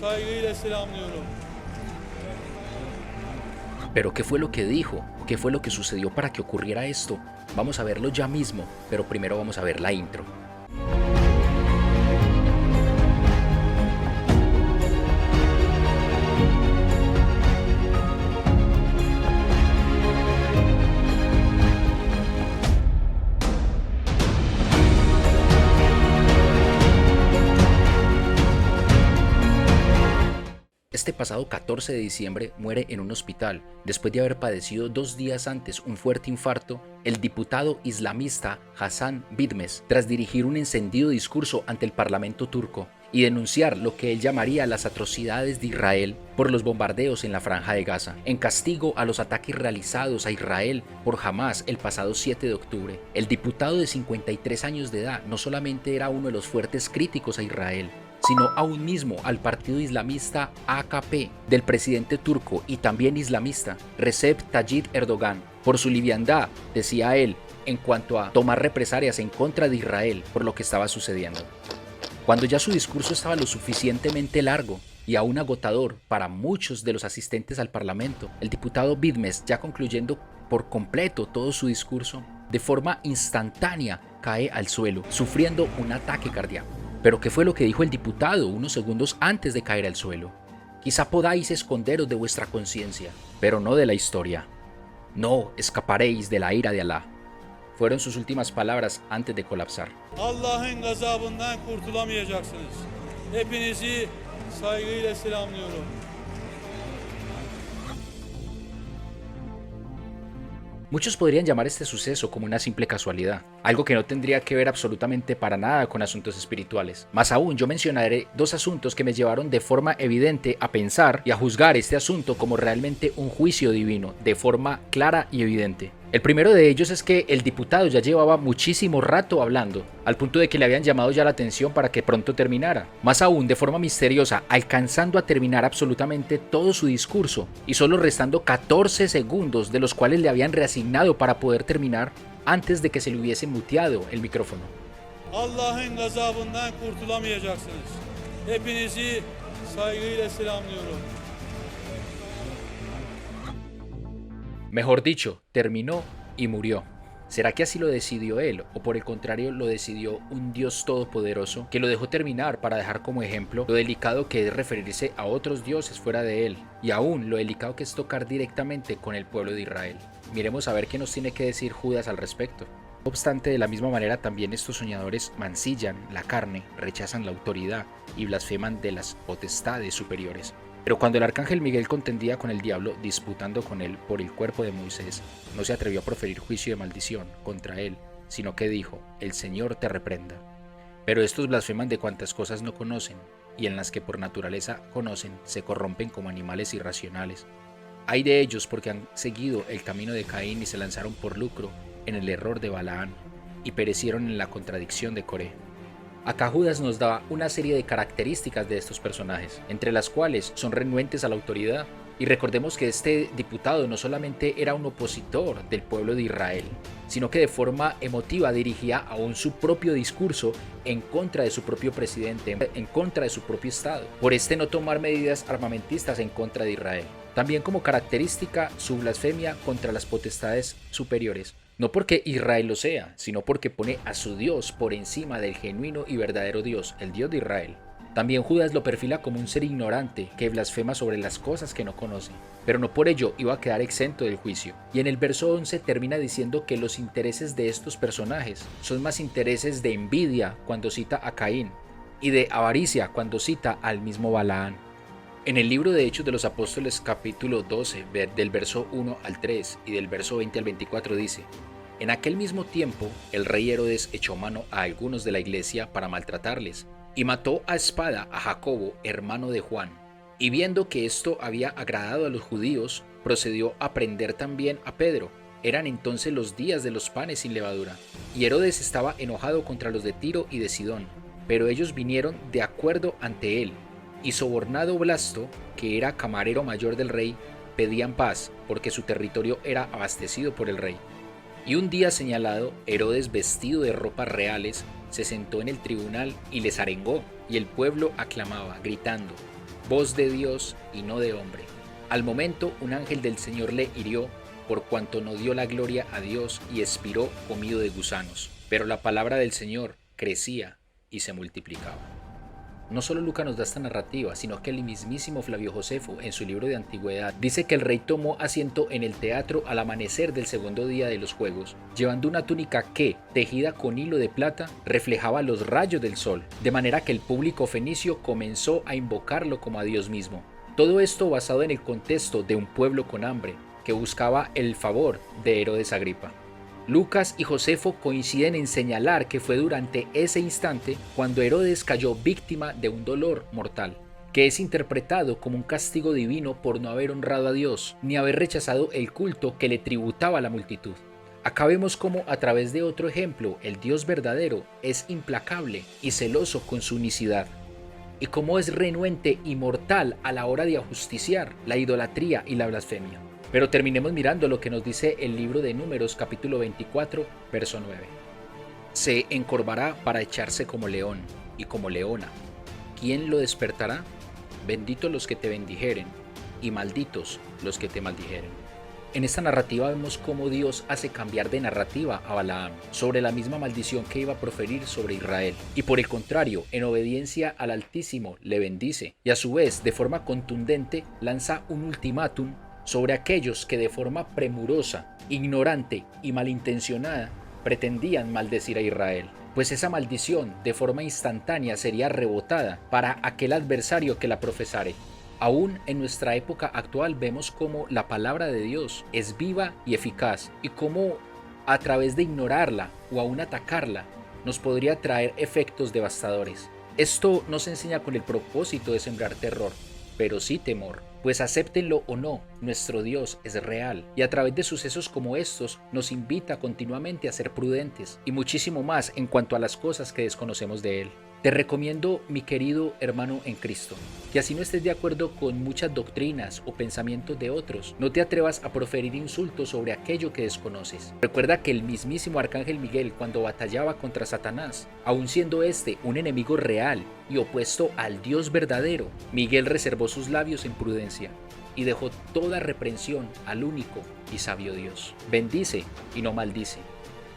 saygıyla selamlıyorum. Pero ¿qué fue lo que dijo? ¿Qué fue lo que sucedió para que ocurriera esto? Vamos a verlo ya mismo, pero primero vamos a ver la intro. Este pasado 14 de diciembre muere en un hospital, después de haber padecido 2 días antes un fuerte infarto, el diputado islamista Hasan Bitmez, tras dirigir un encendido discurso ante el Parlamento turco y denunciar lo que él llamaría las atrocidades de Israel por los bombardeos en la Franja de Gaza, en castigo a los ataques realizados a Israel por Hamás el pasado 7 de octubre. El diputado de 53 años de edad no solamente era uno de los fuertes críticos a Israel, sino aún mismo al partido islamista AKP del presidente turco y también islamista Recep Tayyip Erdogan, por su liviandad, decía él, en cuanto a tomar represalias en contra de Israel por lo que estaba sucediendo. Cuando ya su discurso estaba lo suficientemente largo y aún agotador para muchos de los asistentes al Parlamento, el diputado Bitmez, ya concluyendo por completo todo su discurso, de forma instantánea cae al suelo, sufriendo un ataque cardíaco. Pero ¿qué fue lo que dijo el diputado unos segundos antes de caer al suelo? Quizá podáis esconderos de vuestra conciencia, pero no de la historia. No escaparéis de la ira de Alá. Fueron sus últimas palabras antes de colapsar. Allah'ın gazabından kurtulamayacaksınız. Hepinizi saygıyla selamlıyorum. Muchos podrían llamar este suceso como una simple casualidad, algo que no tendría que ver absolutamente para nada con asuntos espirituales. Más aún, yo mencionaré 2 asuntos que me llevaron de forma evidente a pensar y a juzgar este asunto como realmente un juicio divino, de forma clara y evidente. El primero de ellos es que el diputado ya llevaba muchísimo rato hablando, al punto de que le habían llamado ya la atención para que pronto terminara. Más aún, de forma misteriosa, alcanzando a terminar absolutamente todo su discurso, y solo restando 14 segundos de los cuales le habían reasignado para poder terminar antes de que se le hubiese muteado el micrófono. Allah'ın gazabından kurtulamayacaksınız. Hepinizi saygıyla selamlıyorum. Mejor dicho, terminó y murió. ¿Será que así lo decidió él o por el contrario lo decidió un Dios todopoderoso que lo dejó terminar para dejar como ejemplo lo delicado que es referirse a otros dioses fuera de él y aún lo delicado que es tocar directamente con el pueblo de Israel? Miremos a ver qué nos tiene que decir Judas al respecto. No obstante, de la misma manera también estos soñadores mancillan la carne, rechazan la autoridad y blasfeman de las potestades superiores. Pero cuando el arcángel Miguel contendía con el diablo, disputando con él por el cuerpo de Moisés, no se atrevió a proferir juicio de maldición contra él, sino que dijo: el Señor te reprenda. Pero estos blasfeman de cuantas cosas no conocen, y en las que por naturaleza conocen, se corrompen como animales irracionales. Hay de ellos porque han seguido el camino de Caín y se lanzaron por lucro en el error de Balaán, y perecieron en la contradicción de Coré. Acá Judas nos da una serie de características de estos personajes, entre las cuales son renuentes a la autoridad. Y recordemos que este diputado no solamente era un opositor del pueblo de Israel, sino que de forma emotiva dirigía aún su propio discurso en contra de su propio presidente, en contra de su propio estado, por no tomar medidas armamentistas en contra de Israel. También como característica su blasfemia contra las potestades superiores. No porque Israel lo sea, sino porque pone a su Dios por encima del genuino y verdadero Dios, el Dios de Israel. También Judas lo perfila como un ser ignorante que blasfema sobre las cosas que no conoce, pero no por ello iba a quedar exento del juicio. Y en el verso 11 termina diciendo que los intereses de estos personajes son más intereses de envidia cuando cita a Caín y de avaricia cuando cita al mismo Balaán. En el libro de Hechos de los Apóstoles capítulo 12, del verso 1 al 3 y del verso 20 al 24 dice: en aquel mismo tiempo, el rey Herodes echó mano a algunos de la iglesia para maltratarles, y mató a espada a Jacobo, hermano de Juan. Y viendo que esto había agradado a los judíos, procedió a prender también a Pedro. Eran entonces los días de los panes sin levadura. Y Herodes estaba enojado contra los de Tiro y de Sidón, pero ellos vinieron de acuerdo ante él. Y sobornado Blasto, que era camarero mayor del rey, pedían paz, porque su territorio era abastecido por el rey. Y un día señalado, Herodes, vestido de ropas reales, se sentó en el tribunal y les arengó, y el pueblo aclamaba, gritando: voz de Dios y no de hombre. Al momento un ángel del Señor le hirió, por cuanto no dio la gloria a Dios y expiró comido de gusanos. Pero la palabra del Señor crecía y se multiplicaba. No solo Lucas nos da esta narrativa, sino que el mismísimo Flavio Josefo, en su libro de Antigüedad, dice que el rey tomó asiento en el teatro al amanecer del segundo día de los juegos, llevando una túnica que, tejida con hilo de plata, reflejaba los rayos del sol, de manera que el público fenicio comenzó a invocarlo como a Dios mismo. Todo esto basado en el contexto de un pueblo con hambre, que buscaba el favor de Herodes Agripa. Lucas y Josefo coinciden en señalar que fue durante ese instante cuando Herodes cayó víctima de un dolor mortal, que es interpretado como un castigo divino por no haber honrado a Dios, ni haber rechazado el culto que le tributaba a la multitud. Acá vemos cómo a través de otro ejemplo el Dios verdadero es implacable y celoso con su unicidad, y cómo es renuente y mortal a la hora de ajusticiar la idolatría y la blasfemia. Pero terminemos mirando lo que nos dice el libro de Números capítulo 24, verso 9. Se encorvará para echarse como león y como leona. ¿Quién lo despertará? Benditos los que te bendijeren y malditos los que te maldijeren. En esta narrativa vemos cómo Dios hace cambiar de narrativa a Balaam sobre la misma maldición que iba a proferir sobre Israel, y por el contrario, en obediencia al Altísimo le bendice, y a su vez de forma contundente lanza un ultimátum sobre aquellos que de forma premurosa, ignorante y malintencionada pretendían maldecir a Israel, pues esa maldición de forma instantánea sería rebotada para aquel adversario que la profesare. Aún en nuestra época actual vemos cómo la palabra de Dios es viva y eficaz, y cómo a través de ignorarla o aún atacarla nos podría traer efectos devastadores. Esto no se enseña con el propósito de sembrar terror, pero sí temor, pues acéptenlo o no, nuestro Dios es real, y a través de sucesos como estos nos invita continuamente a ser prudentes y muchísimo más en cuanto a las cosas que desconocemos de Él. Te recomiendo, mi querido hermano en Cristo, que así no estés de acuerdo con muchas doctrinas o pensamientos de otros, no te atrevas a proferir insultos sobre aquello que desconoces. Recuerda que el mismísimo Arcángel Miguel, cuando batallaba contra Satanás, aun siendo este un enemigo real y opuesto al Dios verdadero, Miguel reservó sus labios en prudencia y dejó toda reprensión al único y sabio Dios. Bendice y no maldice.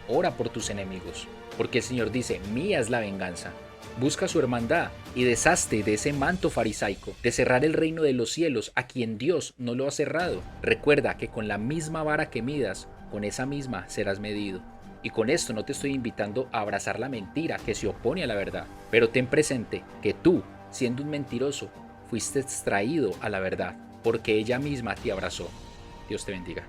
Ora por tus enemigos, porque el Señor dice: mía es la venganza. Busca su hermandad y deshazte de ese manto farisaico, de cerrar el reino de los cielos a quien Dios no lo ha cerrado. Recuerda que con la misma vara que midas, con esa misma serás medido. Y con esto no te estoy invitando a abrazar la mentira que se opone a la verdad, pero ten presente que tú, siendo un mentiroso, fuiste extraído a la verdad, porque ella misma te abrazó. Dios te bendiga.